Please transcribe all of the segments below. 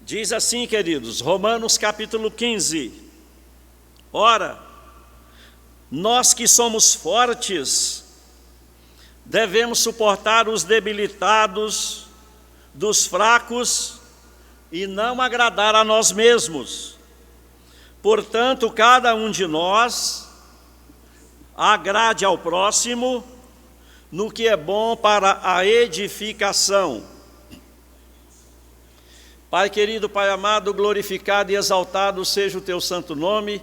Diz assim, queridos, Romanos capítulo 15. Ora, nós que somos fortes, devemos suportar os debilitados dos fracos e não agradar a nós mesmos. Portanto, cada um de nós agrade ao próximo no que é bom para a edificação. Pai querido, Pai amado, glorificado e exaltado seja o Teu santo nome.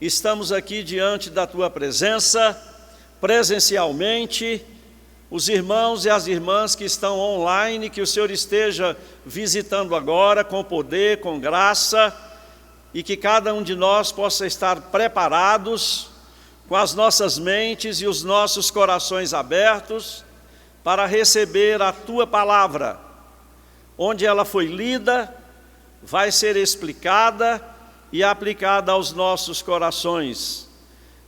Estamos aqui diante da Tua presença, presencialmente, os irmãos e as irmãs que estão online, que o Senhor esteja visitando agora com poder, com graça, e que cada um de nós possa estar preparados, com as nossas mentes e os nossos corações abertos, para receber a Tua palavra. Onde ela foi lida, vai ser explicada e aplicada aos nossos corações.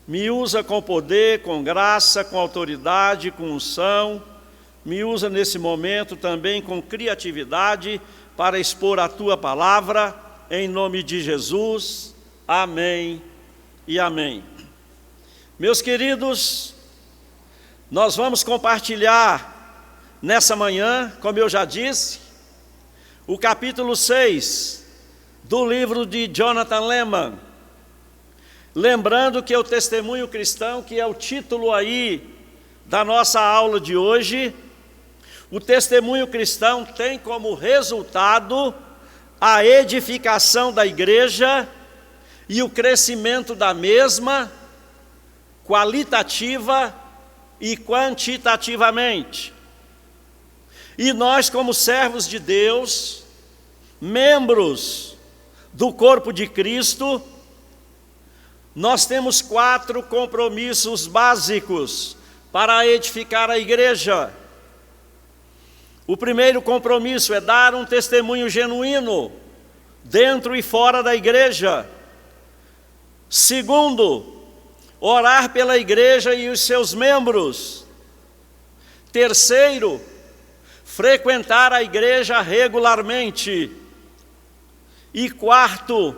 Me usa com poder, com graça, com autoridade, com unção. Me usa nesse momento também com criatividade para expor a Tua palavra, em nome de Jesus. Amém e amém. Meus queridos, nós vamos compartilhar nessa manhã, como eu já disse, o capítulo 6 do livro de Jonathan Leeman. Lembrando que é o testemunho cristão, que é o título aí da nossa aula de hoje, o testemunho cristão tem como resultado a edificação da igreja e o crescimento da mesma, qualitativa e quantitativamente. E nós, como servos de Deus, membros do corpo de Cristo, nós temos 4 compromissos básicos para edificar a igreja. O primeiro compromisso é dar um testemunho genuíno, dentro e fora da igreja. Segundo, orar pela igreja e os seus membros. Terceiro, frequentar a igreja regularmente. E quarto,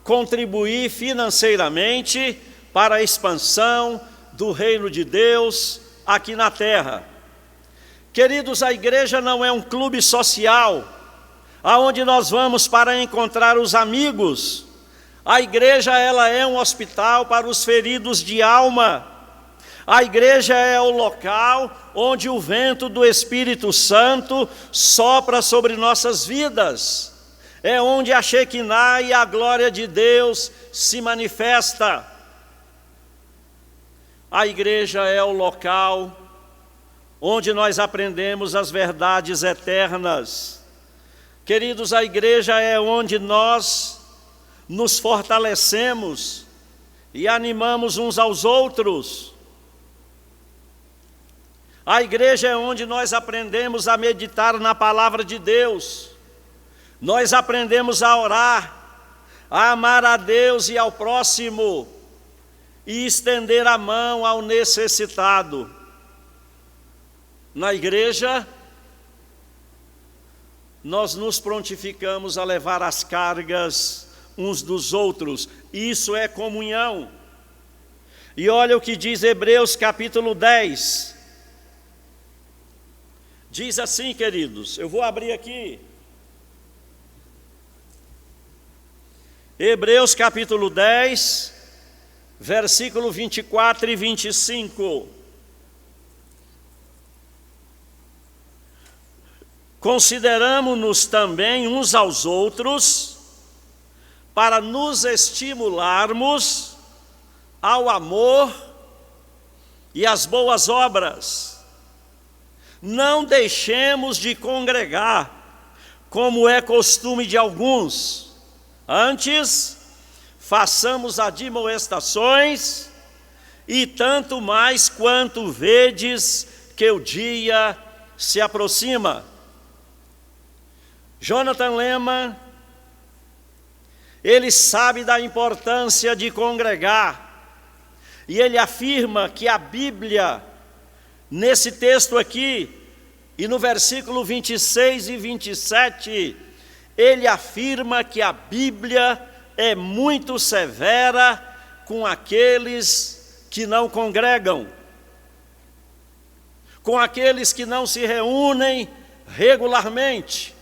contribuir financeiramente para a expansão do reino de Deus aqui na terra. Queridos, a igreja não é um clube social, aonde nós vamos para encontrar os amigos. A igreja, ela é um hospital para os feridos de alma. A igreja é o local onde o vento do Espírito Santo sopra sobre nossas vidas. É onde a Shekinah e a glória de Deus se manifesta. A igreja é o local onde nós aprendemos as verdades eternas. Queridos, a igreja é onde nós nos fortalecemos e animamos uns aos outros. A igreja é onde nós aprendemos a meditar na palavra de Deus. Nós aprendemos a orar, a amar a Deus e ao próximo e estender a mão ao necessitado. Na igreja, nós nos prontificamos a levar as cargas uns dos outros. Isso é comunhão. E olha o que diz Hebreus capítulo 10. Diz assim, queridos, eu vou abrir aqui. Hebreus capítulo 10, versículo 24 e 25. Consideramo-nos também uns aos outros, para nos estimularmos ao amor e às boas obras. Não deixemos de congregar, como é costume de alguns. Antes, façamos admoestações, e tanto mais quanto vedes que o dia se aproxima. Jonathan Leeman, ele sabe da importância de congregar, e ele afirma que a Bíblia, nesse texto aqui, e no versículo 26 e 27, ele afirma que a Bíblia é muito severa com aqueles que não congregam, com aqueles que não se reúnem regularmente.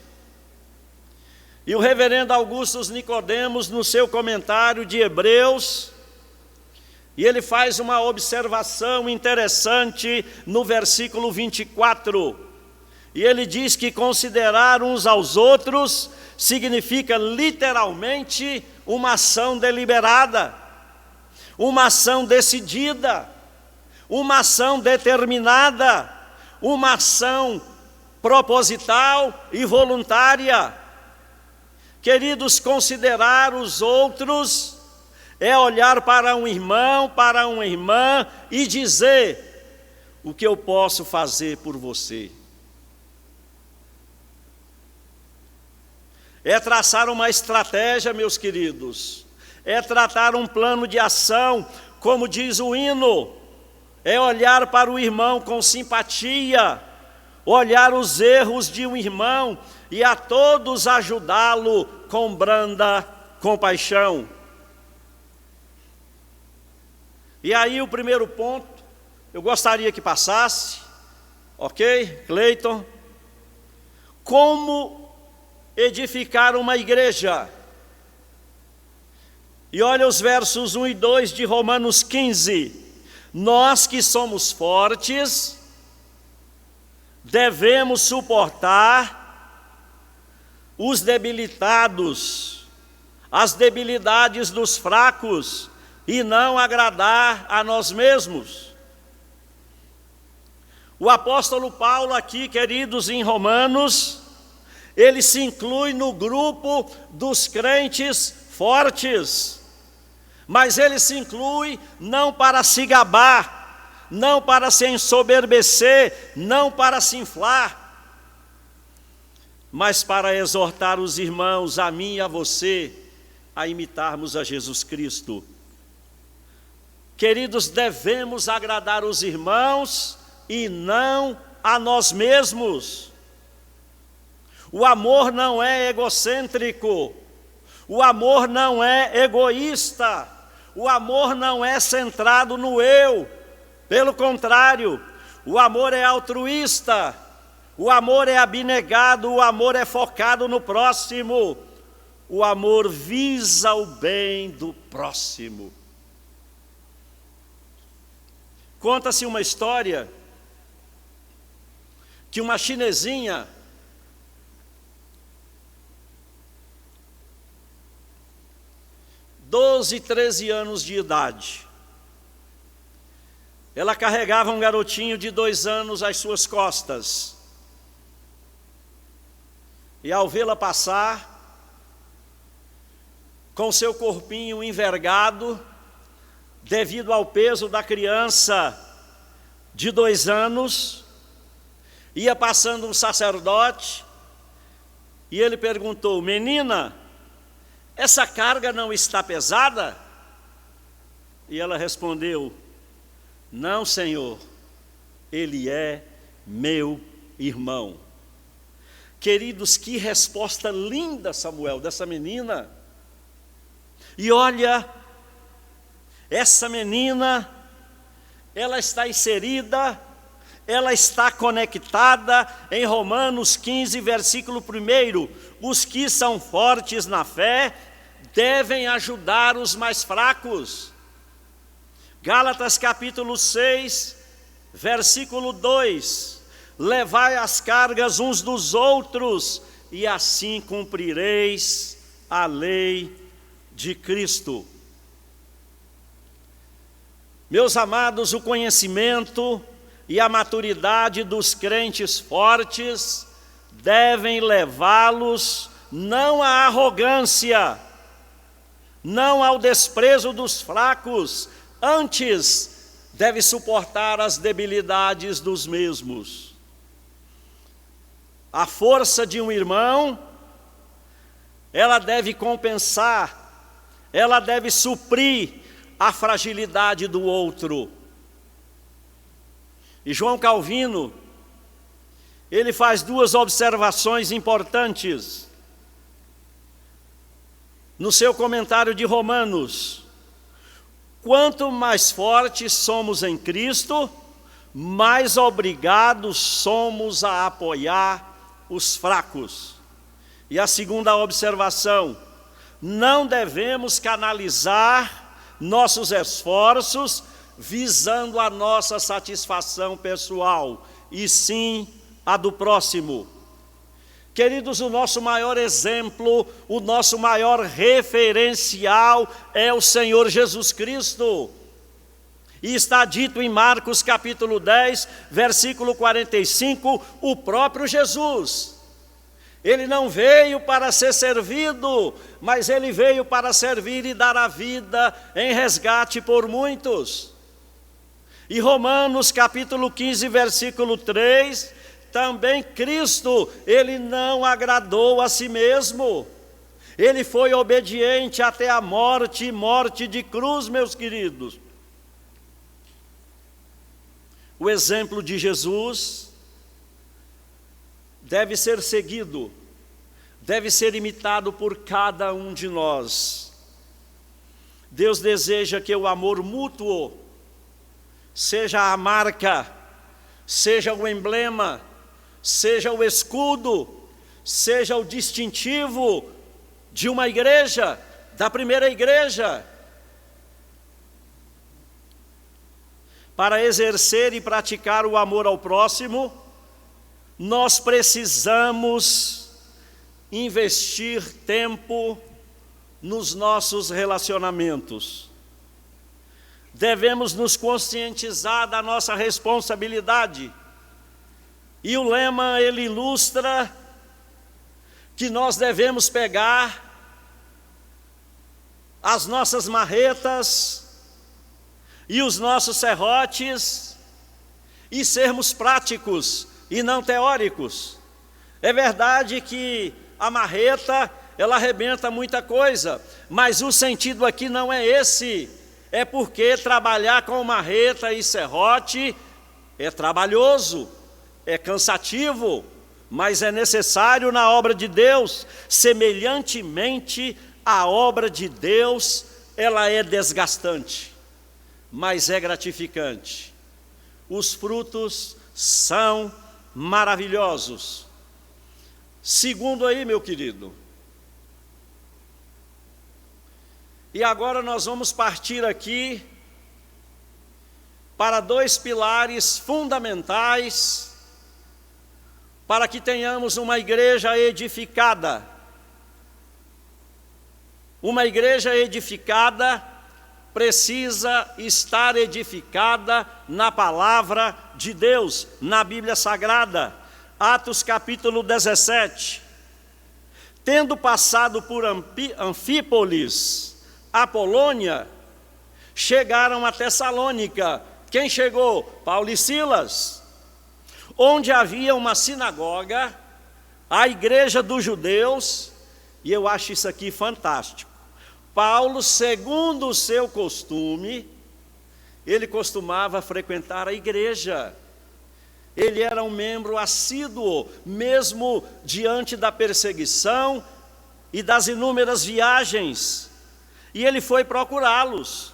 E o reverendo Augusto Nicodemos, no seu comentário de Hebreus, e ele faz uma observação interessante no versículo 24. E ele diz que considerar uns aos outros significa literalmente uma ação deliberada, uma ação decidida, uma ação determinada, uma ação proposital e voluntária. Queridos, considerar os outros é olhar para um irmão, para uma irmã e dizer: o que eu posso fazer por você? É traçar uma estratégia, meus queridos, é tratar um plano de ação, como diz o hino, é olhar para o irmão com simpatia, olhar os erros de um irmão e a todos ajudá-lo com branda compaixão. E aí o primeiro ponto, eu gostaria que passasse, ok, Cleiton? Como edificar uma igreja. E olha os versos 1 e 2 de Romanos 15. Nós que somos fortes, devemos suportar os debilitados, as debilidades dos fracos, e não agradar a nós mesmos. O apóstolo Paulo aqui, queridos, em Romanos, ele se inclui no grupo dos crentes fortes, mas ele se inclui não para se gabar, não para se ensoberbecer, não para se inflar, mas para exortar os irmãos, a mim e a você, a imitarmos a Jesus Cristo. Queridos, devemos agradar os irmãos e não a nós mesmos. O amor não é egocêntrico, o amor não é egoísta, o amor não é centrado no eu. Pelo contrário, o amor é altruísta, o amor é abnegado, o amor é focado no próximo, o amor visa o bem do próximo. Conta-se uma história que uma chinesinha, 12, 13 anos de idade, ela carregava um garotinho de 2 anos às suas costas. E ao vê-la passar, com seu corpinho envergado, devido ao peso da criança de 2 anos, ia passando um sacerdote, e ele perguntou: menina, essa carga não está pesada? E ela respondeu: não, Senhor, ele é meu irmão. Queridos, que resposta linda, Samuel, dessa menina. E olha, essa menina, ela está inserida, ela está conectada em Romanos 15, versículo 1. Os que são fortes na fé devem ajudar os mais fracos. Gálatas capítulo 6, versículo 2. Levai as cargas uns dos outros, e assim cumprireis a lei de Cristo. Meus amados, o conhecimento e a maturidade dos crentes fortes devem levá-los não à arrogância, não ao desprezo dos fracos, antes deve suportar as debilidades dos mesmos. A força de um irmão, ela deve compensar, ela deve suprir a fragilidade do outro. E João Calvino, ele faz 2 observações importantes. no seu comentário de Romanos: quanto mais fortes somos em Cristo, mais obrigados somos a apoiar os fracos. E a segunda observação: não devemos canalizar nossos esforços visando a nossa satisfação pessoal, e sim a do próximo. Queridos, o nosso maior exemplo, o nosso maior referencial é o Senhor Jesus Cristo. E está dito em Marcos capítulo 10, versículo 45, o próprio Jesus. Ele não veio para ser servido, mas ele veio para servir e dar a vida em resgate por muitos. E Romanos capítulo 15, versículo 3, também Cristo, ele não agradou a si mesmo. Ele foi obediente até a morte, morte de cruz, meus queridos. O exemplo de Jesus deve ser seguido, deve ser imitado por cada um de nós. Deus deseja que o amor mútuo seja a marca, seja o emblema, seja o escudo, seja o distintivo de uma igreja, da primeira igreja. Para exercer e praticar o amor ao próximo, nós precisamos investir tempo nos nossos relacionamentos. Devemos nos conscientizar da nossa responsabilidade. E o lema, ele ilustra que nós devemos pegar as nossas marretas e os nossos serrotes e sermos práticos e não teóricos. É verdade que a marreta, ela arrebenta muita coisa, mas o sentido aqui não é esse. É porque trabalhar com marreta e serrote é trabalhoso, é cansativo, mas é necessário na obra de Deus. Semelhantemente, a obra de Deus, ela é desgastante, mas é gratificante. Os frutos são maravilhosos. Segundo aí, meu querido. E agora nós vamos partir aqui para dois pilares fundamentais para que tenhamos uma igreja edificada. Uma igreja edificada precisa estar edificada na palavra de Deus, na Bíblia Sagrada. Atos capítulo 17. Tendo passado por Anfípolis, Apolônia, chegaram a Tessalônica. Quem chegou? Paulo e Silas. Onde havia uma sinagoga, a igreja dos judeus, e eu acho isso aqui fantástico. Paulo, segundo o seu costume, ele costumava frequentar a igreja. Ele era um membro assíduo, mesmo diante da perseguição e das inúmeras viagens. E ele foi procurá-los.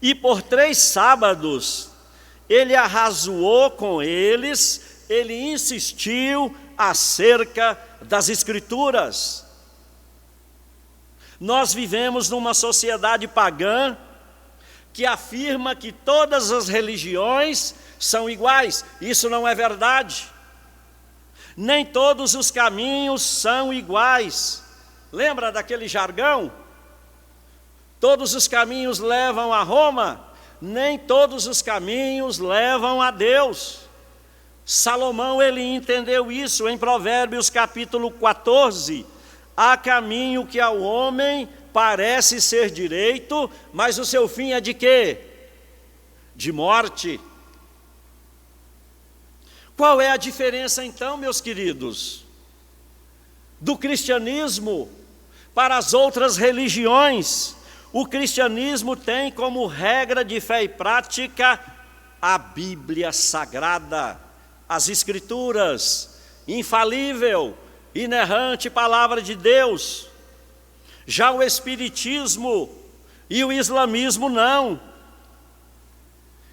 E por 3 sábados, ele arrazoou com eles, ele insistiu acerca das Escrituras. Nós vivemos numa sociedade pagã que afirma que todas as religiões são iguais. Isso não é verdade. Nem todos os caminhos são iguais. Lembra daquele jargão? Todos os caminhos levam a Roma, nem todos os caminhos levam a Deus. Salomão, ele entendeu isso em Provérbios capítulo 14. Há caminho que ao homem parece ser direito, mas o seu fim é de quê? De morte. Qual é a diferença então, meus queridos, do cristianismo para as outras religiões? O cristianismo tem como regra de fé e prática a Bíblia Sagrada, as Escrituras, infalível, inerrante palavra de Deus. Já o espiritismo e o islamismo não.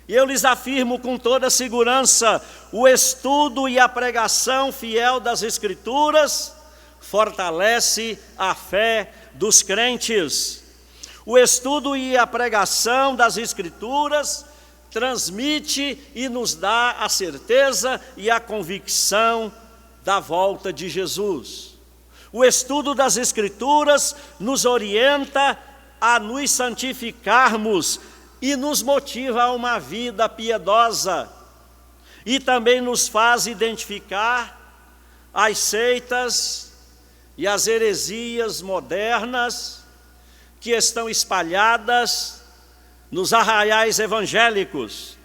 E eu lhes afirmo com toda segurança, o estudo e a pregação fiel das Escrituras fortalece a fé dos crentes. O estudo e a pregação das Escrituras transmite e nos dá a certeza e a convicção da volta de Jesus. O estudo das Escrituras nos orienta a nos santificarmos e nos motiva a uma vida piedosa. E também nos faz identificar as seitas e as heresias modernas que estão espalhadas nos arraiais evangélicos.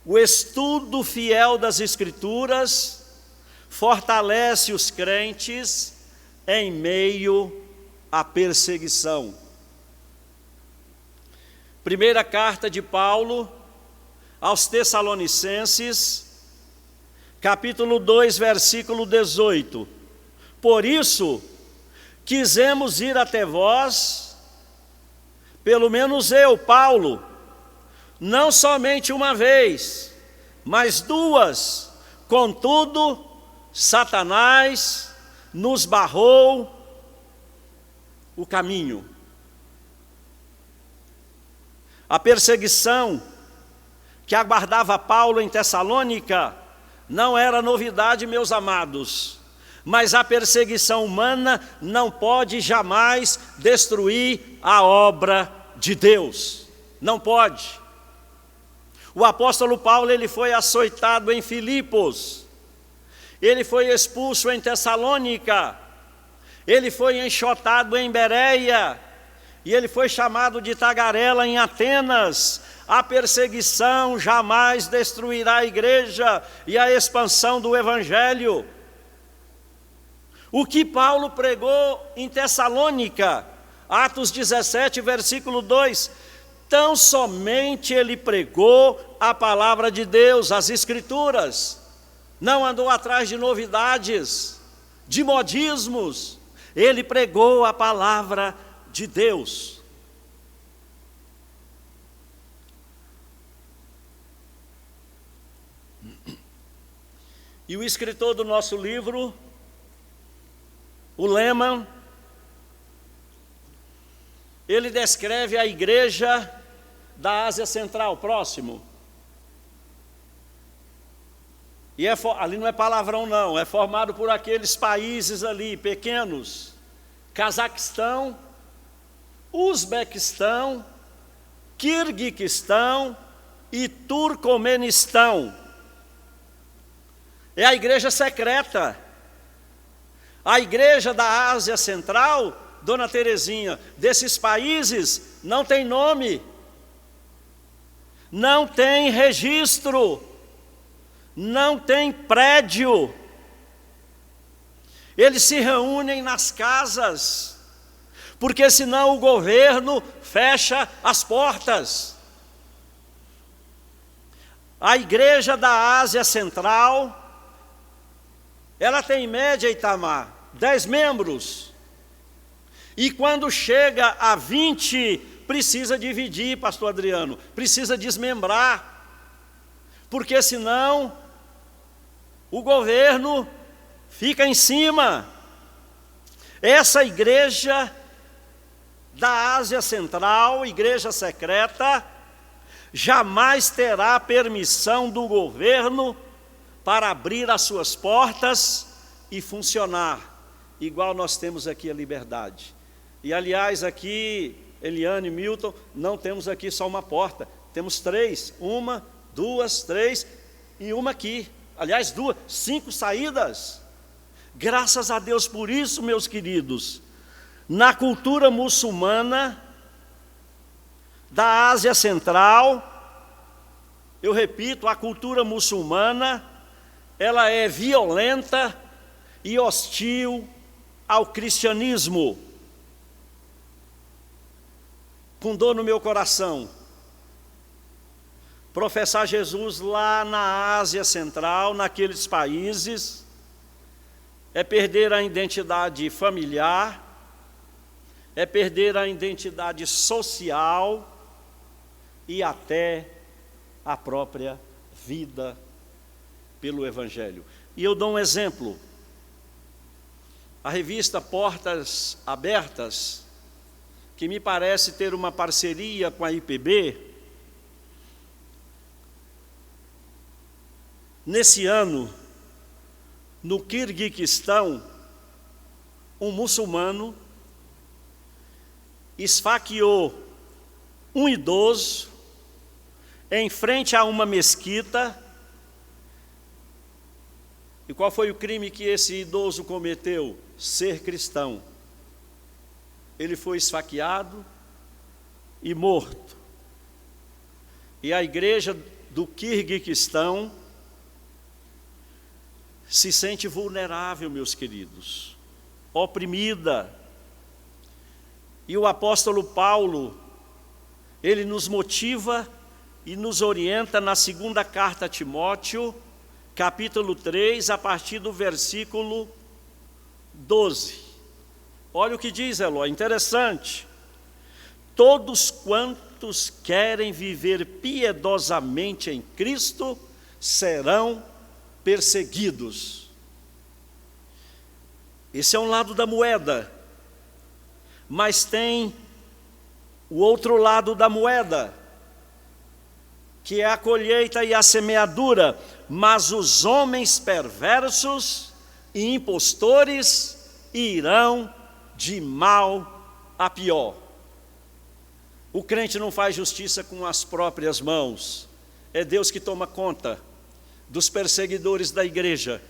O estudo fiel das Escrituras fortalece os crentes em meio à perseguição. Primeira carta de Paulo aos Tessalonicenses, capítulo 2, versículo 18. Por isso, quisemos ir até vós, pelo menos eu, Paulo, não somente uma vez, mas duas. Contudo, Satanás nos barrou o caminho. A perseguição que aguardava Paulo em Tessalônica não era novidade, meus amados. Mas a perseguição humana não pode jamais destruir a obra de Deus. Não pode. O apóstolo Paulo, ele foi açoitado em Filipos. Ele foi expulso em Tessalônica. Ele foi enxotado em Bereia. E ele foi chamado de tagarela em Atenas. A perseguição jamais destruirá a igreja e a expansão do evangelho. O que Paulo pregou em Tessalônica, Atos 17, versículo 2, tão somente ele pregou a palavra de Deus, as Escrituras, não andou atrás de novidades, de modismos, ele pregou a palavra de Deus. E o escritor do nosso livro, o Lehmann, ele descreve a igreja da Ásia Central, próximo. E ali não é palavrão não, é formado por aqueles países ali, pequenos. Cazaquistão, Uzbequistão, Quirguiquistão e Turcomenistão. É a igreja secreta. A igreja da Ásia Central, Dona Terezinha, desses países não tem nome, não tem registro, não tem prédio. Eles se reúnem nas casas, porque senão o governo fecha as portas. A igreja da Ásia Central, ela tem em média, Itamar, 10 membros. E quando chega a 20, precisa dividir, pastor Adriano, precisa desmembrar. Porque senão o governo fica em cima. Essa igreja da Ásia Central, igreja secreta, jamais terá permissão do governo para abrir as suas portas e funcionar, igual nós temos aqui a Liberdade. E aliás aqui, Eliane e Milton, não temos aqui só uma porta, temos 3, 1, 2, 3 e uma aqui. Aliás, 2, 5 saídas. Graças a Deus por isso, meus queridos. Na cultura muçulmana da Ásia Central, eu repito, a cultura muçulmana, ela é violenta e hostil ao cristianismo. Com dor no meu coração, professar Jesus lá na Ásia Central, naqueles países, é perder a identidade familiar, é perder a identidade social e até a própria vida pelo Evangelho. E eu dou um exemplo. A revista Portas Abertas, que me parece ter uma parceria com a IPB, nesse ano, no Quirguiquistão, um muçulmano esfaqueou um idoso em frente a uma mesquita. E qual foi o crime que esse idoso cometeu? Ser cristão. Ele foi esfaqueado e morto. E a igreja do Quirguiquistão se sente vulnerável, meus queridos, oprimida. E o apóstolo Paulo, ele nos motiva e nos orienta na segunda carta a Timóteo, capítulo 3, a partir do versículo 12. Olha o que diz, Eloy, interessante. Todos quantos querem viver piedosamente em Cristo serão perseguidos. Esse é um lado da moeda, mas tem o outro lado da moeda, que é a colheita e a semeadura. Mas os homens perversos e impostores irão de mal a pior. O crente não faz justiça com as próprias mãos. É Deus que toma conta dos perseguidores da igreja,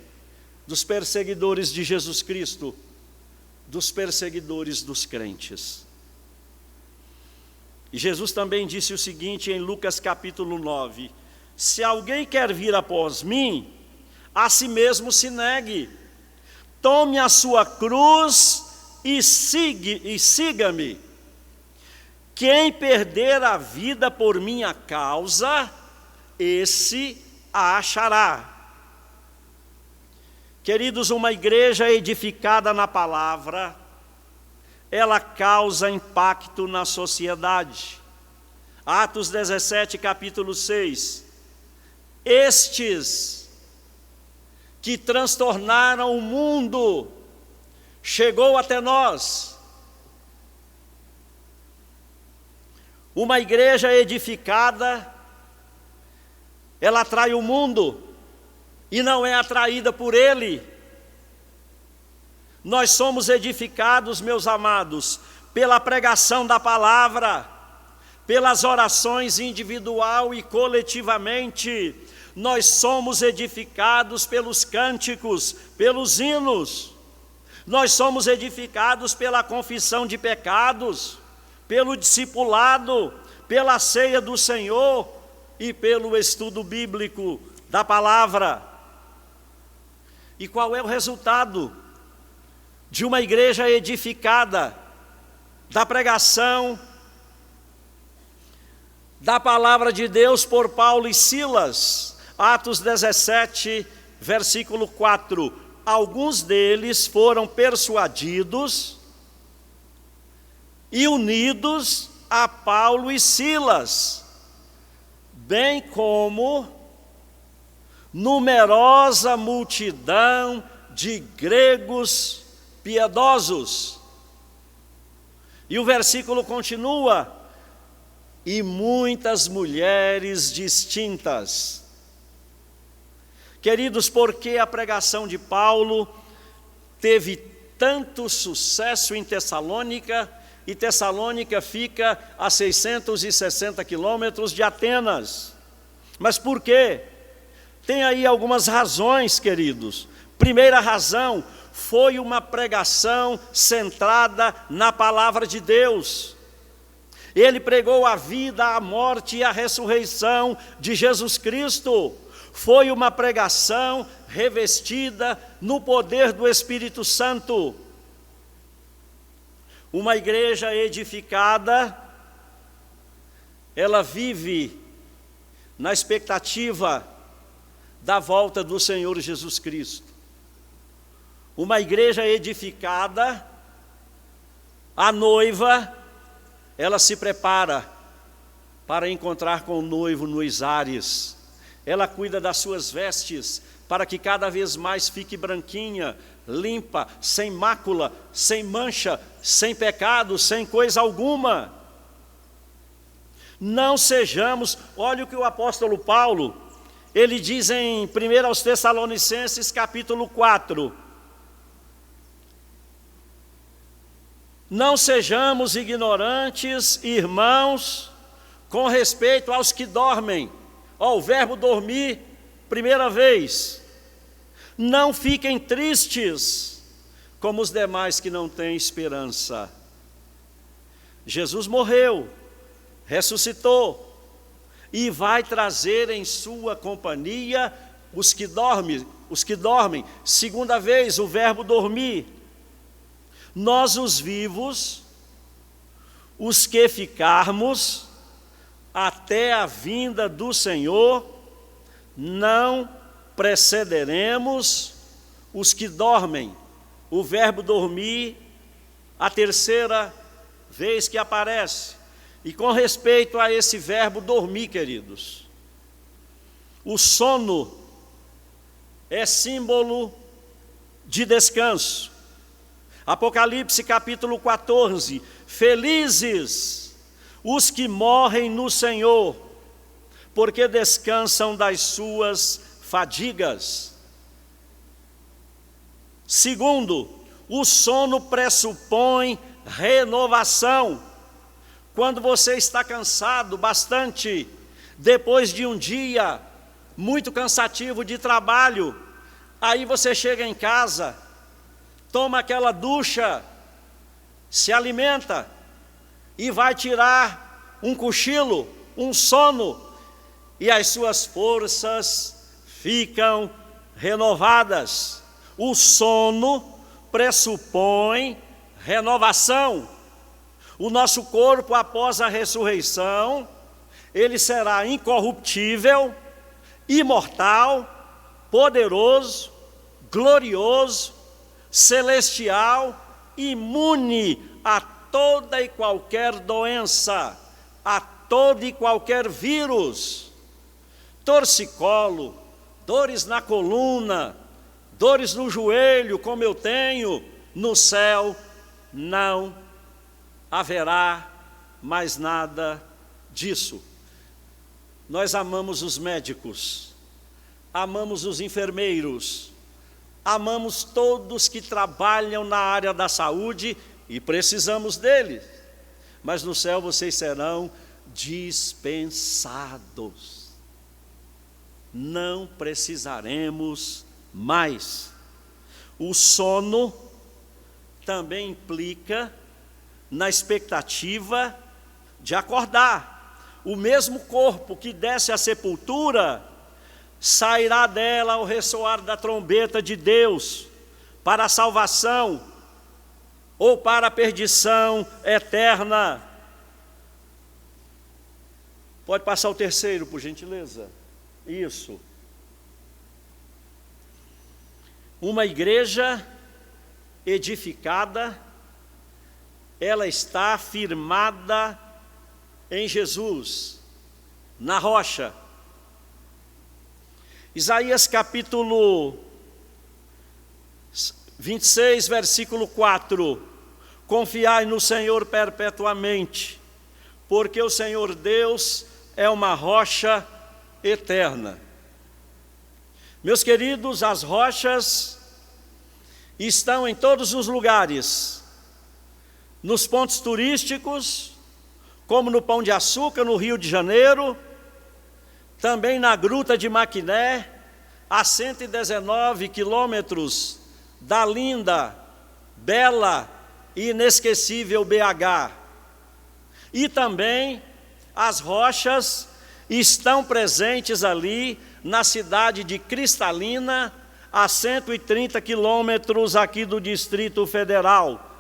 dos perseguidores de Jesus Cristo, dos perseguidores dos crentes. E Jesus também disse o seguinte em Lucas capítulo 9: se alguém quer vir após mim, a si mesmo se negue, tome a sua cruz e siga-me. Quem perder a vida por minha causa, esse a achará. Queridos, uma igreja edificada na palavra, ela causa impacto na sociedade. Atos 17, capítulo 6. Estes que transtornaram o mundo, chegou até nós. Uma igreja edificada, ela atrai o mundo e não é atraída por ele. Nós somos edificados, meus amados, pela pregação da palavra, pelas orações individual e coletivamente. Nós somos edificados pelos cânticos, pelos hinos. Nós somos edificados pela confissão de pecados, pelo discipulado, pela ceia do Senhor e pelo estudo bíblico da palavra. E qual é o resultado de uma igreja edificada, da pregação da palavra de Deus por Paulo e Silas? Atos 17, versículo 4. Alguns deles foram persuadidos e unidos a Paulo e Silas, bem como numerosa multidão de gregos piedosos. E o versículo continua: e muitas mulheres distintas. Queridos, por que a pregação de Paulo teve tanto sucesso em Tessalônica, e Tessalônica fica a 660 quilômetros de Atenas? Mas por quê? Tem aí algumas razões, queridos. Primeira razão, foi uma pregação centrada na palavra de Deus. Ele pregou a vida, a morte e a ressurreição de Jesus Cristo. Foi uma pregação revestida no poder do Espírito Santo. Uma igreja edificada, ela vive na expectativa da volta do Senhor Jesus Cristo. Uma igreja edificada, a noiva, ela se prepara para encontrar com o noivo nos ares. Ela cuida das suas vestes, para que cada vez mais fique branquinha, limpa, sem mácula, sem mancha, sem pecado, sem coisa alguma. Não sejamos, olha o que o apóstolo Paulo, ele diz em 1 aos Tessalonicenses capítulo 4. Não sejamos ignorantes, irmãos, com respeito aos que dormem. Ó, o verbo dormir, primeira vez. Não fiquem tristes, como os demais que não têm esperança. Jesus morreu, ressuscitou, e vai trazer em sua companhia os que dormem. Segunda vez, o verbo dormir. Nós, os vivos, os que ficarmos até a vinda do Senhor, não precederemos os que dormem. O verbo dormir, a terceira vez que aparece. E com respeito a esse verbo dormir, queridos, o sono é símbolo de descanso. Apocalipse capítulo 14, felizes os que morrem no Senhor, porque descansam das suas fadigas. Segundo, o sono pressupõe renovação. Quando você está cansado bastante, depois de um dia muito cansativo de trabalho, aí você chega em casa, toma aquela ducha, se alimenta e vai tirar um cochilo, um sono, e as suas forças ficam renovadas. O sono pressupõe renovação. O nosso corpo, após a ressurreição, ele será incorruptível, imortal, poderoso, glorioso, celestial, imune a toda e qualquer doença, a todo e qualquer vírus, torcicolo, dores na coluna, dores no joelho, como eu tenho, no céu não haverá mais nada disso. Nós amamos os médicos, amamos os enfermeiros, amamos todos que trabalham na área da saúde e precisamos deles. Mas no céu vocês serão dispensados. Não precisaremos mais. O sono também implica na expectativa de acordar. O mesmo corpo que desce à sepultura sairá dela ao ressoar da trombeta de Deus para a salvação ou para a perdição eterna. Pode passar o terceiro, por gentileza. Isso. Uma igreja edificada, ela está firmada em Jesus, na rocha. Isaías capítulo 26, versículo 4. Confiai no Senhor perpetuamente, porque o Senhor Deus é uma rocha eterna. Meus queridos, as rochas estão em todos os lugares, nos pontos turísticos, como no Pão de Açúcar, no Rio de Janeiro, também na Gruta de Maquiné, a 119 quilômetros da linda, bela e inesquecível BH. E também as rochas estão presentes ali na cidade de Cristalina, a 130 quilômetros aqui do Distrito Federal.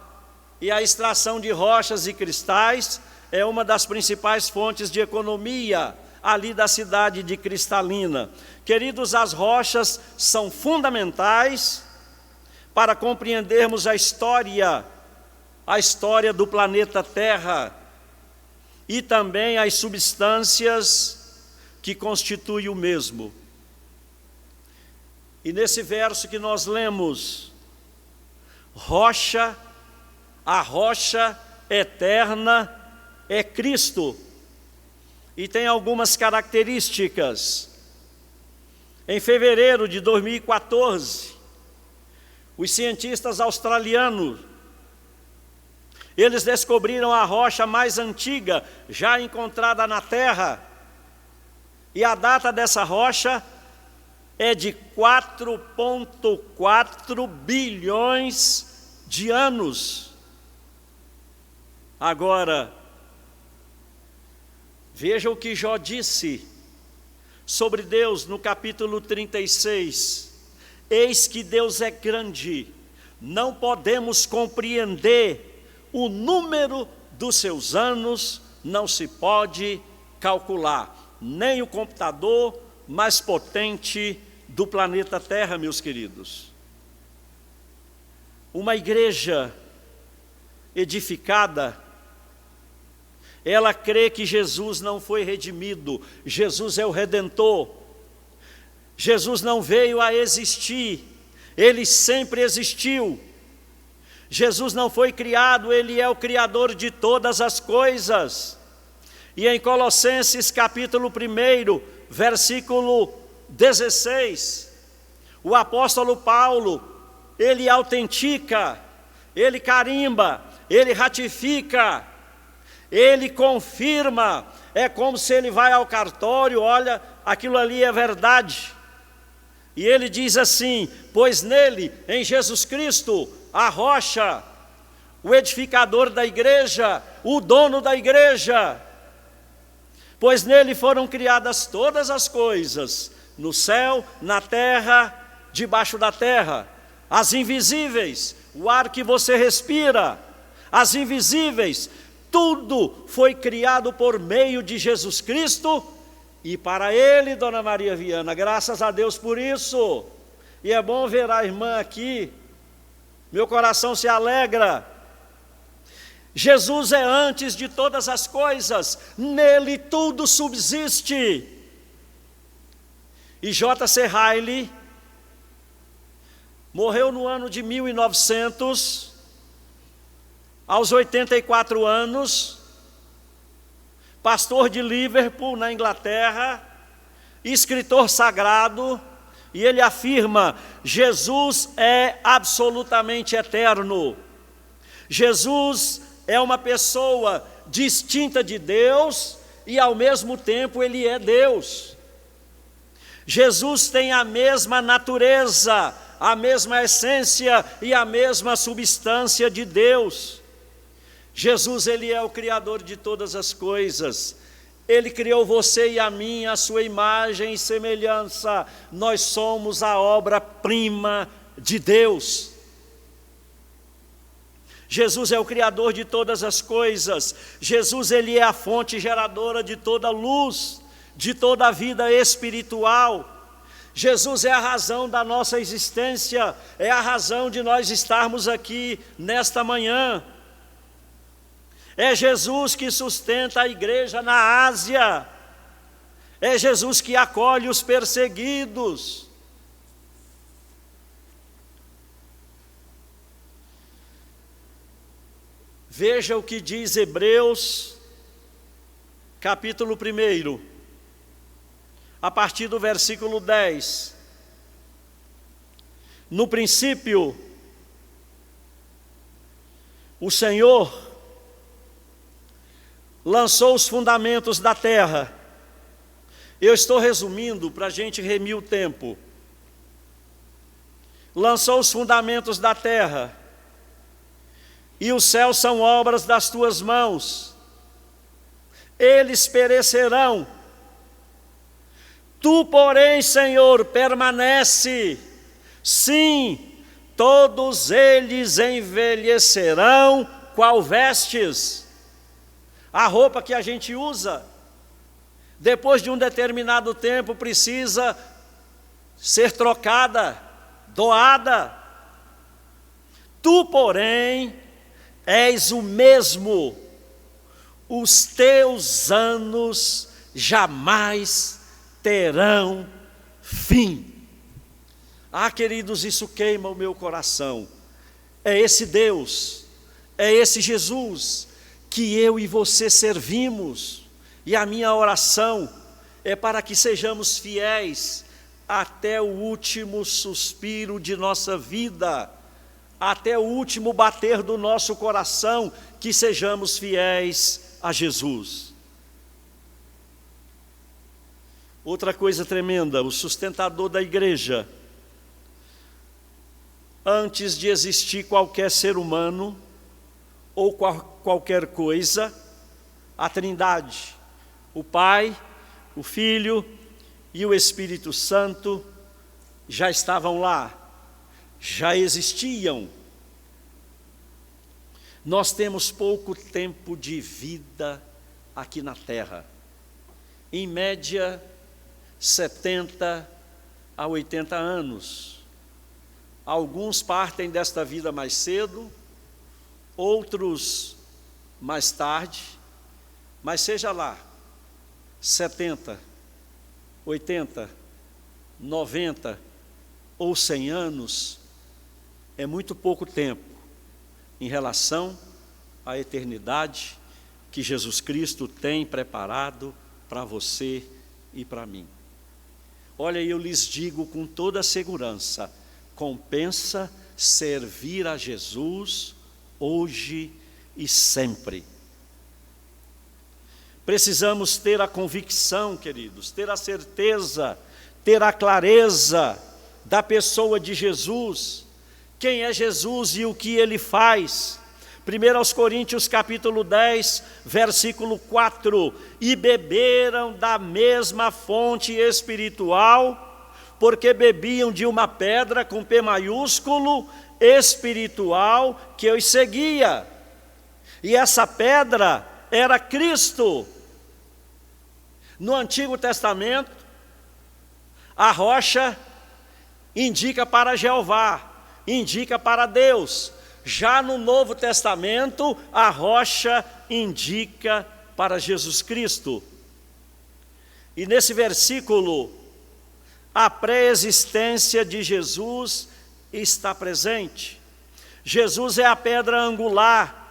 E a extração de rochas e cristais é uma das principais fontes de economia ali da cidade de Cristalina. Queridos, as rochas são fundamentais para compreendermos a história do planeta Terra e também as substâncias que constituem o mesmo. E nesse verso que nós lemos, a rocha eterna é Cristo, e tem algumas características. Em fevereiro de 2014, os cientistas australianos, eles descobriram a rocha mais antiga já encontrada na Terra, e a data dessa rocha é de 4,4 bilhões de anos. Agora, veja o que Jó disse sobre Deus no capítulo 36. Eis que Deus é grande, não podemos compreender, o número dos seus anos não se pode calcular, nem o computador mais potente do planeta Terra, meus queridos. Uma igreja edificada, ela crê que Jesus não foi redimido, Jesus é o Redentor. Jesus não veio a existir, Ele sempre existiu. Jesus não foi criado, Ele é o Criador de todas as coisas. E em Colossenses capítulo 1, versículo 16, o apóstolo Paulo, ele autentica, ele carimba, ele ratifica, ele confirma. É como se ele vai ao cartório, olha, aquilo ali é verdade. E ele diz assim: pois nele, em Jesus Cristo, a rocha, o edificador da igreja, o dono da igreja, pois nele foram criadas todas as coisas, no céu, na terra, debaixo da terra, as invisíveis, o ar que você respira, as invisíveis, tudo foi criado por meio de Jesus Cristo e para Ele, Dona Maria Viana, graças a Deus por isso. E é bom ver a irmã aqui, meu coração se alegra. Jesus é antes de todas as coisas, nele tudo subsiste. E J.C. Ryle morreu no ano de 1900, aos 84 anos, pastor de Liverpool, na Inglaterra, escritor sagrado, e ele afirma: Jesus é absolutamente eterno. Jesus é uma pessoa distinta de Deus e ao mesmo tempo Ele é Deus. Jesus tem a mesma natureza, a mesma essência e a mesma substância de Deus. Jesus, Ele é o Criador de todas as coisas. Ele criou você e a mim, a sua imagem e semelhança. Nós somos a obra-prima de Deus. Jesus é o Criador de todas as coisas. Jesus, Ele é a fonte geradora de toda luz, de toda a vida espiritual. Jesus é a razão da nossa existência, é a razão de nós estarmos aqui nesta manhã. É Jesus que sustenta a igreja na Ásia. É Jesus que acolhe os perseguidos. Veja o que diz Hebreus, capítulo 1, a partir do versículo 10. No princípio, o Senhor lançou os fundamentos da terra. Eu estou resumindo para a gente remir o tempo. Lançou os fundamentos da terra, e os céus são obras das tuas mãos. Eles perecerão. Tu, porém, Senhor, permanece. Sim, todos eles envelhecerão qual vestes. A roupa que a gente usa, depois de um determinado tempo, precisa ser trocada, doada. Tu, porém, és o mesmo, os teus anos jamais terão fim. Ah, queridos, isso queima o meu coração. É esse Deus, é esse Jesus que eu e você servimos. E a minha oração é para que sejamos fiéis até o último suspiro de nossa vida, até o último bater do nosso coração, que sejamos fiéis a Jesus. Outra coisa tremenda, o sustentador da igreja. Antes de existir qualquer ser humano ou qualquer coisa, a Trindade, o Pai, o Filho e o Espírito Santo já estavam lá, já existiam. Nós temos pouco tempo de vida aqui na Terra, em média 70 a 80 anos. Alguns partem desta vida mais cedo, outros mais tarde, mas seja lá, 70, 80, 90 ou 100 anos, é muito pouco tempo em relação à eternidade que Jesus Cristo tem preparado para você e para mim. Olha, eu lhes digo com toda segurança, compensa servir a Jesus hoje e sempre. Precisamos ter a convicção, queridos, ter a certeza, ter a clareza da pessoa de Jesus, quem é Jesus e o que Ele faz. 1 Coríntios capítulo 10, versículo 4, e beberam da mesma fonte espiritual, porque bebiam de uma pedra com P maiúsculo, espiritual, que os seguia. E essa pedra era Cristo. No Antigo Testamento, a rocha indica para Jeová, indica para Deus. Já no Novo Testamento, a rocha indica para Jesus Cristo. E nesse versículo, a pré-existência de Jesus está presente. Jesus é a pedra angular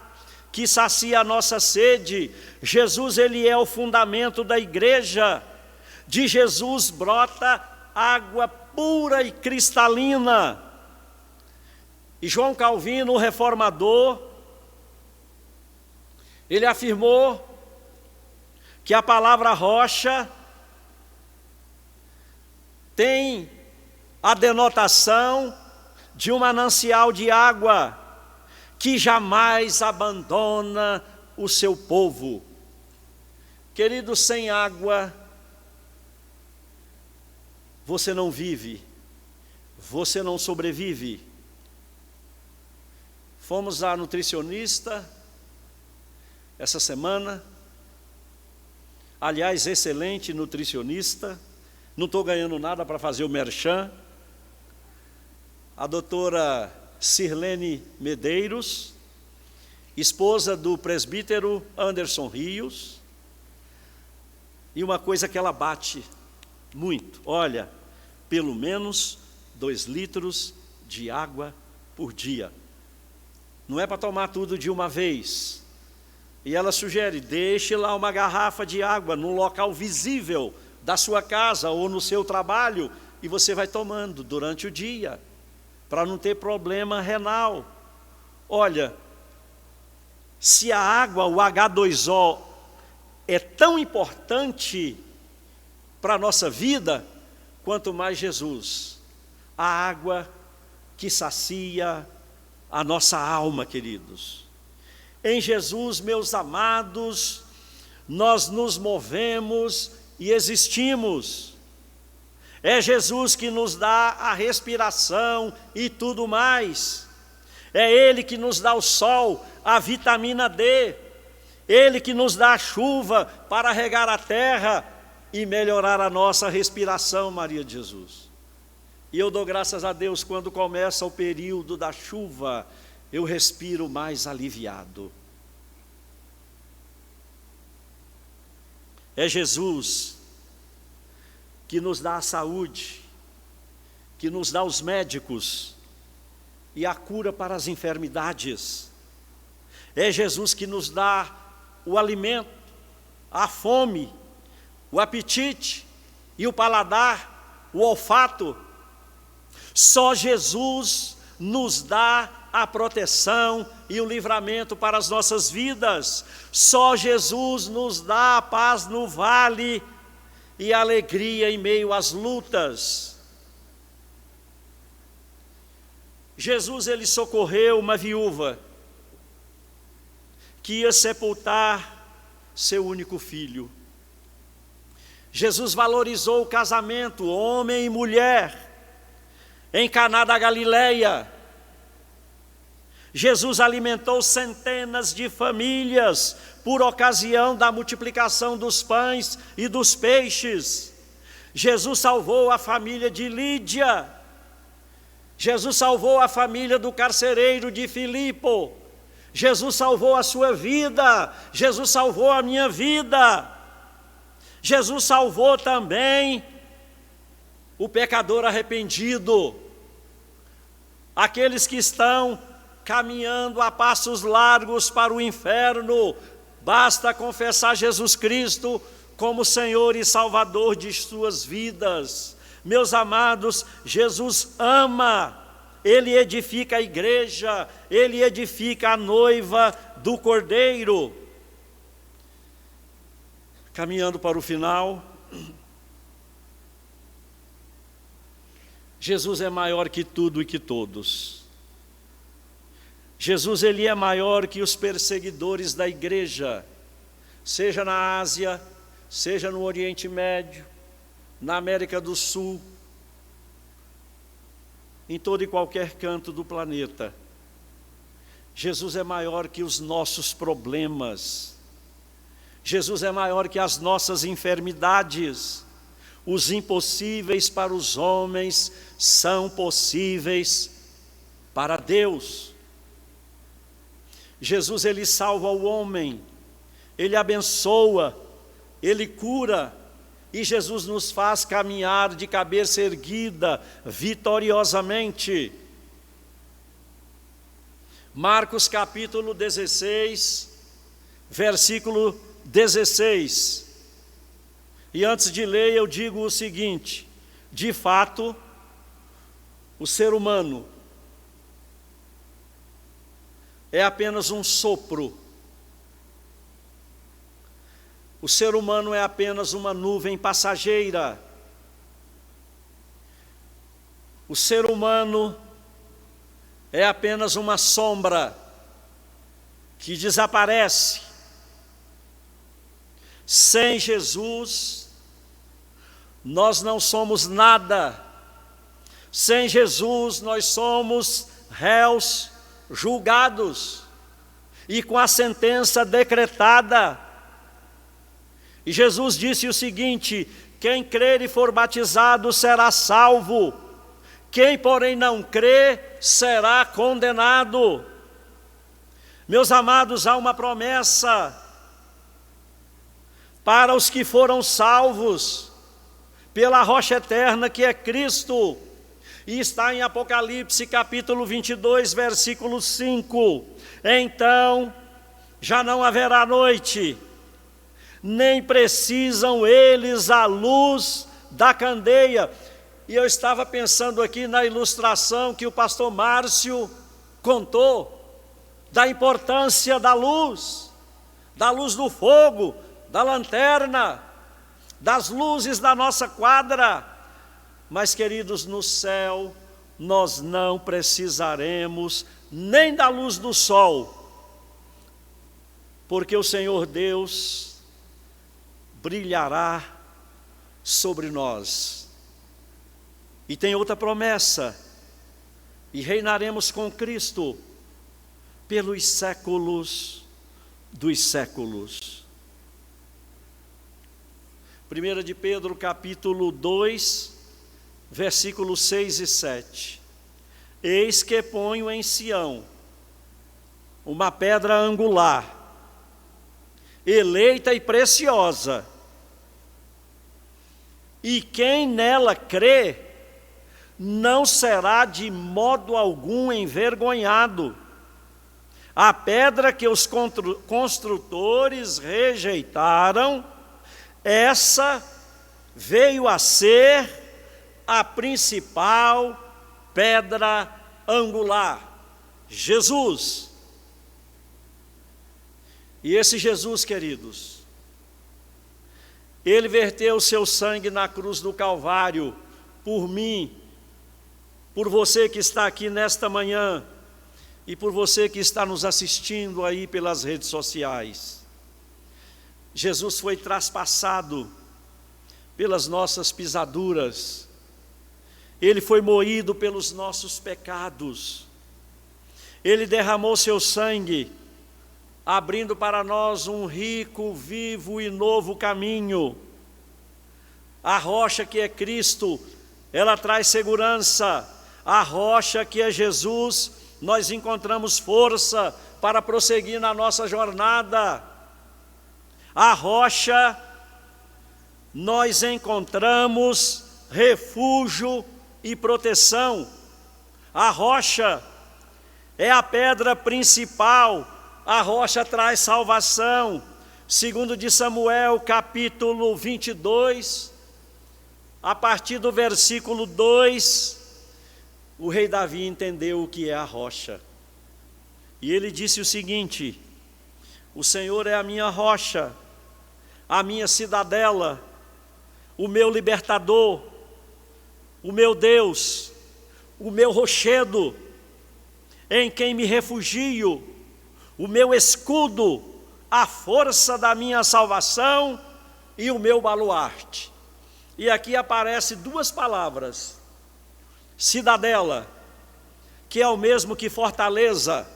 que sacia a nossa sede. Jesus, Ele é o fundamento da igreja. De Jesus brota água pura e cristalina. E João Calvino, o reformador, ele afirmou que a palavra rocha tem a denotação de um manancial de água que jamais abandona o seu povo. Querido, sem água você não vive, você não sobrevive. Fomos à nutricionista essa semana, aliás, excelente nutricionista, não estou ganhando nada para fazer o merchan, a doutora Sirlene Medeiros, esposa do presbítero Anderson Rios, e uma coisa que ela bate muito, olha, pelo menos 2 litros de água por dia. Não é para tomar tudo de uma vez. E ela sugere, deixe lá uma garrafa de água no local visível da sua casa ou no seu trabalho, e você vai tomando durante o dia, para não ter problema renal. Olha, se a água, o H2O, é tão importante para a nossa vida, quanto mais Jesus, a água que sacia a nossa alma, queridos. Em Jesus, meus amados, nós nos movemos e existimos. É Jesus que nos dá a respiração e tudo mais. É Ele que nos dá o sol, a vitamina D. Ele que nos dá a chuva para regar a terra e melhorar a nossa respiração, Maria de Jesus. E eu dou graças a Deus quando começa o período da chuva. eu respiro mais aliviado. É Jesus que nos dá a saúde, que nos dá os médicos e a cura para as enfermidades. É Jesus que nos dá o alimento, a fome, o apetite e o paladar, o olfato. Só Jesus nos dá a proteção e o livramento para as nossas vidas. Só Jesus nos dá a paz no vale e a alegria em meio às lutas. Jesus, ele socorreu uma viúva que ia sepultar seu único filho. Jesus valorizou o casamento, homem e mulher, em Caná da Galileia. Jesus alimentou centenas de famílias por ocasião da multiplicação dos pães e dos peixes. Jesus salvou a família de Lídia. Jesus salvou a família do carcereiro de Filipe. Jesus salvou a sua vida. Jesus salvou a minha vida. Jesus salvou também o pecador arrependido, aqueles que estão caminhando a passos largos para o inferno. Basta confessar Jesus Cristo como Senhor e Salvador de suas vidas. Meus amados, Jesus ama, Ele edifica a igreja, Ele edifica a noiva do Cordeiro. Caminhando para o final, Jesus é maior que tudo e que todos. Jesus, ele é maior que os perseguidores da igreja, seja na Ásia, seja no Oriente Médio, na América do Sul, em todo e qualquer canto do planeta. Jesus é maior que os nossos problemas. Jesus é maior que as nossas enfermidades. Os impossíveis para os homens são possíveis para Deus. Jesus, ele salva o homem, ele abençoa, ele cura, e Jesus nos faz caminhar de cabeça erguida, vitoriosamente. Marcos capítulo 16, versículo 16. E antes de ler, eu digo o seguinte: de fato, o ser humano é apenas um sopro. O ser humano é apenas uma nuvem passageira. O ser humano é apenas uma sombra que desaparece. Sem Jesus, nós não somos nada. Sem Jesus, nós somos réus julgados e com a sentença decretada. E Jesus disse o seguinte: quem crer e for batizado será salvo, quem porém não crer será condenado. Meus amados, há uma promessa para os que foram salvos pela rocha eterna que é Cristo. E está em Apocalipse capítulo 22, versículo 5. Então já não haverá noite, nem precisam eles a luz da candeia. E eu estava pensando aqui na ilustração que o pastor Márcio contou, da importância da luz do fogo, da lanterna, das luzes da nossa quadra. Mas, queridos, no céu nós não precisaremos nem da luz do sol, porque o Senhor Deus brilhará sobre nós. E tem outra promessa: e reinaremos com Cristo pelos séculos dos séculos. 1 de Pedro capítulo 2, versículos 6 e 7. Eis que ponho em Sião uma pedra angular, eleita e preciosa. E quem nela crê, não será de modo algum envergonhado. A pedra que os construtores rejeitaram, essa veio a ser a principal pedra angular, Jesus. E esse Jesus, queridos, Ele verteu o seu sangue na cruz do Calvário, por mim, por você que está aqui nesta manhã, e por você que está nos assistindo aí pelas redes sociais. Jesus foi traspassado pelas nossas pisaduras, Ele foi moído pelos nossos pecados, Ele derramou seu sangue, abrindo para nós um rico, vivo e novo caminho. A rocha que é Cristo, ela traz segurança. A rocha que é Jesus, nós encontramos força para prosseguir na nossa jornada. A rocha, nós encontramos refúgio e proteção. A rocha é a pedra principal, a rocha traz salvação. Segundo de Samuel, capítulo 22, a partir do versículo 2, o rei Davi entendeu o que é a rocha. E ele disse o seguinte: o Senhor é a minha rocha, a minha cidadela, o meu libertador, o meu Deus, o meu rochedo, em quem me refugio, o meu escudo, a força da minha salvação e o meu baluarte. E aqui aparecem duas palavras: cidadela, que é o mesmo que fortaleza,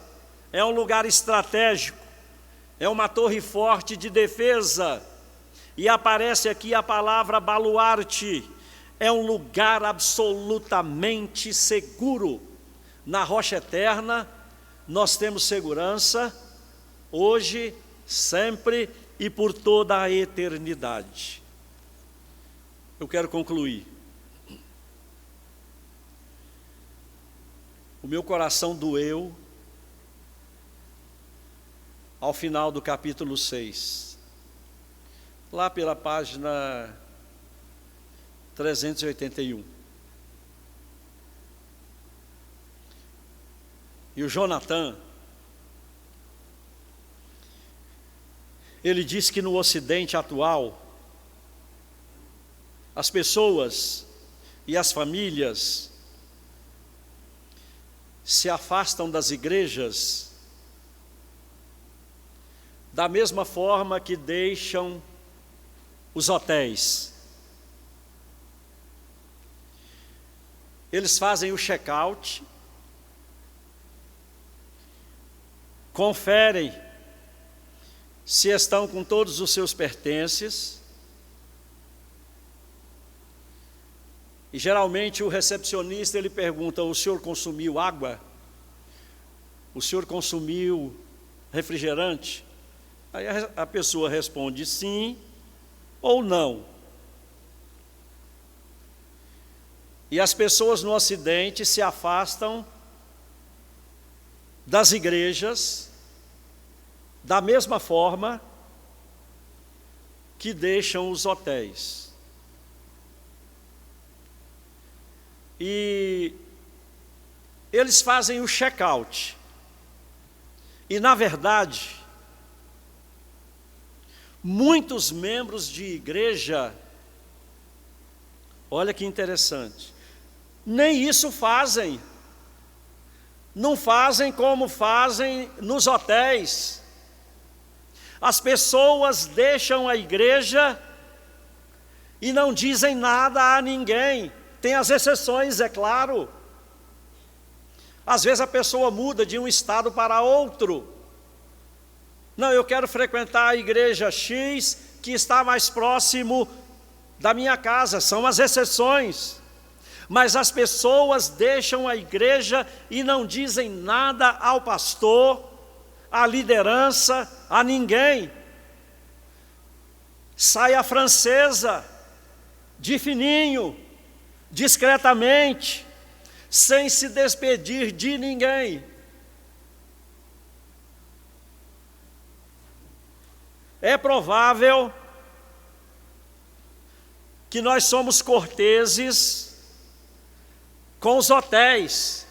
é um lugar estratégico, é uma torre forte de defesa. E aparece aqui a palavra baluarte, é um lugar absolutamente seguro. Na rocha eterna, nós temos segurança, hoje, sempre e por toda a eternidade. Eu quero concluir. O meu coração doeu ao final do capítulo 6, lá pela página 381. E o Jonathan, ele diz que no Ocidente atual, as pessoas e as famílias se afastam das igrejas da mesma forma que deixam os hotéis. Eles fazem o check-out, conferem se estão com todos os seus pertences, e geralmente o recepcionista ele pergunta: o senhor consumiu água? O senhor consumiu refrigerante? Aí a pessoa responde sim ou não. E as pessoas no Ocidente se afastam das igrejas da mesma forma que deixam os hotéis. E eles fazem o check-out. E, na verdade, muitos membros de igreja, olha que interessante, nem isso fazem. Não fazem como fazem nos hotéis. As pessoas deixam a igreja e não dizem nada a ninguém. Tem as exceções, é claro. Às vezes a pessoa muda de um estado para outro. Não, eu quero frequentar a igreja X, que está mais próximo da minha casa. São as exceções. Mas as pessoas deixam a igreja e não dizem nada ao pastor, a liderança, a ninguém. Sai a francesa, de fininho, discretamente, sem se despedir de ninguém. É provável que nós somos corteses com os hotéis,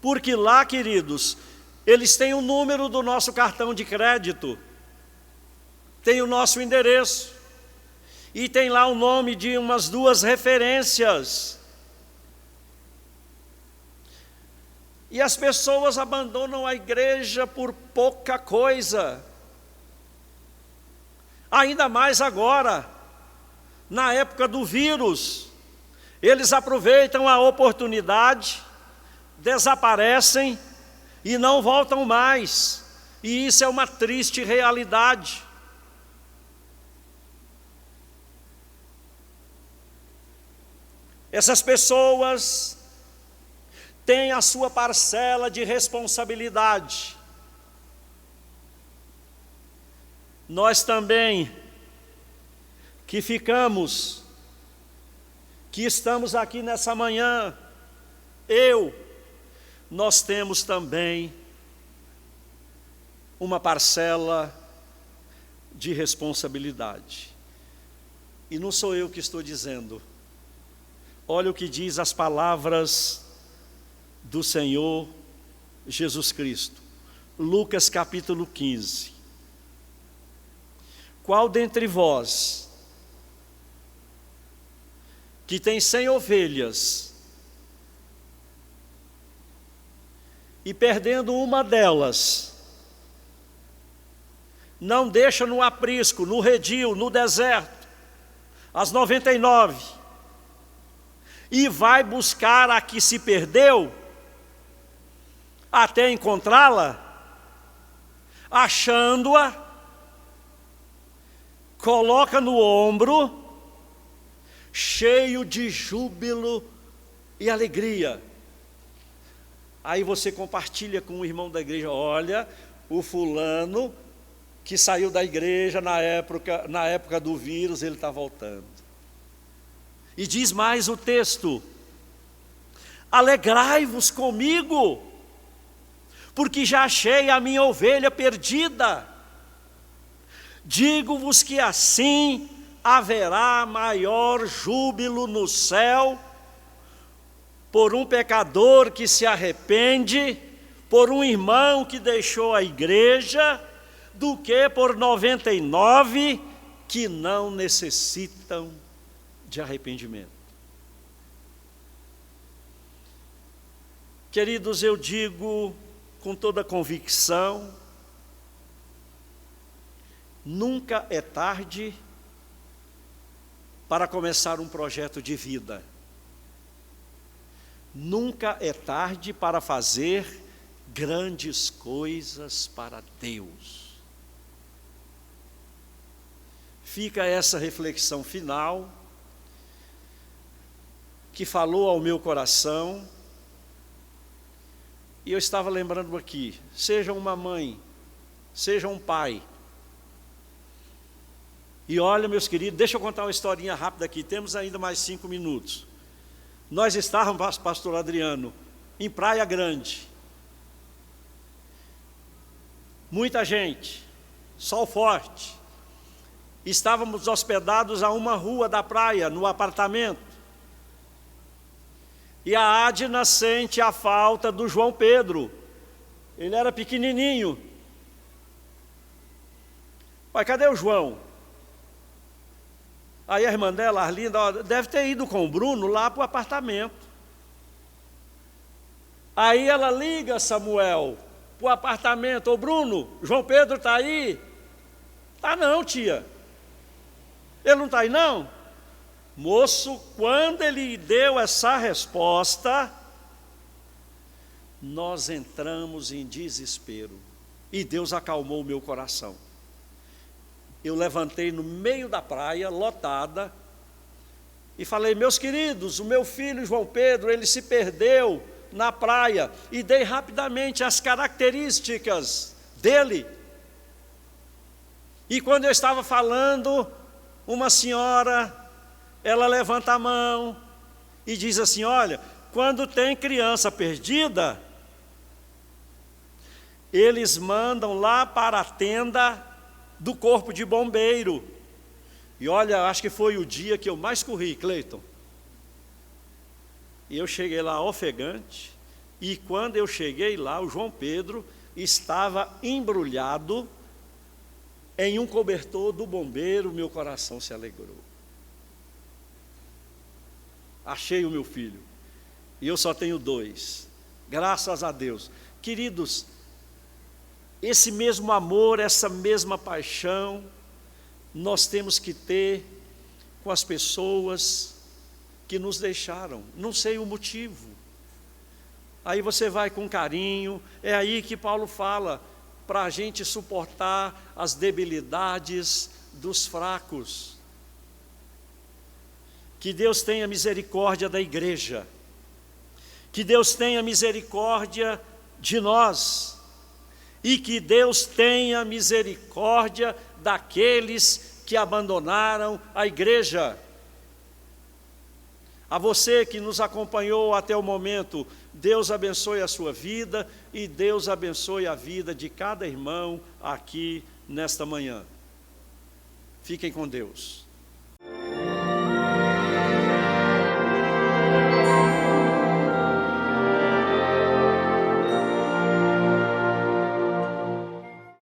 porque lá, queridos, eles têm o número do nosso cartão de crédito, tem o nosso endereço, e tem lá o nome de umas 2 referências. E as pessoas abandonam a igreja por pouca coisa. Ainda mais agora, na época do vírus, eles aproveitam a oportunidade, desaparecem e não voltam mais. E isso é uma triste realidade. Essas pessoas têm a sua parcela de responsabilidade. Nós também, que estamos aqui nessa manhã, nós temos também uma parcela de responsabilidade. E não sou eu que estou dizendo. Olha o que diz as palavras do Senhor Jesus Cristo. Lucas capítulo 15. Qual dentre vós, que tem 100 ovelhas, e perdendo uma delas, não deixa no aprisco, no redil, no deserto, as 99, e vai buscar a que se perdeu, até encontrá-la, achando-a, coloca no ombro, cheio de júbilo e alegria. Aí você compartilha com o irmão da igreja: olha, o fulano que saiu da igreja na época do vírus, ele está voltando. E diz mais o texto: alegrai-vos comigo, porque já achei a minha ovelha perdida. Digo-vos que assim haverá maior júbilo no céu por um pecador que se arrepende, por um irmão que deixou a igreja, do que por 99 que não necessitam de arrependimento. Queridos, eu digo com toda convicção, nunca é tarde para começar um projeto de vida. Nunca é tarde para fazer grandes coisas para Deus. Fica essa reflexão final, que falou ao meu coração, e eu estava lembrando aqui: seja uma mãe, seja um pai. E olha, meus queridos, deixa eu contar uma historinha rápida aqui, temos ainda mais 5 minutos. Nós estávamos, pastor Adriano, em Praia Grande. Muita gente, sol forte. Estávamos hospedados a uma rua da praia, no apartamento. E a Adna sente a falta do João Pedro. Ele era pequenininho. Pai, cadê o João? Aí a irmã dela, Arlinda, deve ter ido com o Bruno lá para o apartamento. Aí ela liga Samuel para o apartamento: ô Bruno, João Pedro está aí? Tá não, tia. Ele não está aí não? Moço, quando ele deu essa resposta, nós entramos em desespero. E Deus acalmou o meu coração. Eu levantei no meio da praia, lotada, e falei: meus queridos, o meu filho João Pedro, ele se perdeu na praia e dei rapidamente as características dele. E quando eu estava falando, uma senhora, ela levanta a mão e diz assim: olha, quando tem criança perdida, eles mandam lá para a tenda do corpo de bombeiro. E olha, acho que foi o dia que eu mais corri, Cleiton. E eu cheguei lá ofegante, e quando eu cheguei lá, o João Pedro estava embrulhado em um cobertor do bombeiro. Meu coração se alegrou. Achei o meu filho, e eu só tenho 2, graças a Deus. Queridos, esse mesmo amor, essa mesma paixão, nós temos que ter com as pessoas que nos deixaram, não sei o motivo. Aí você vai com carinho, é aí que Paulo fala, para a gente suportar as debilidades dos fracos. Que Deus tenha misericórdia da igreja, que Deus tenha misericórdia de nós, e que Deus tenha misericórdia daqueles que abandonaram a igreja. A você que nos acompanhou até o momento, Deus abençoe a sua vida e Deus abençoe a vida de cada irmão aqui nesta manhã. Fiquem com Deus.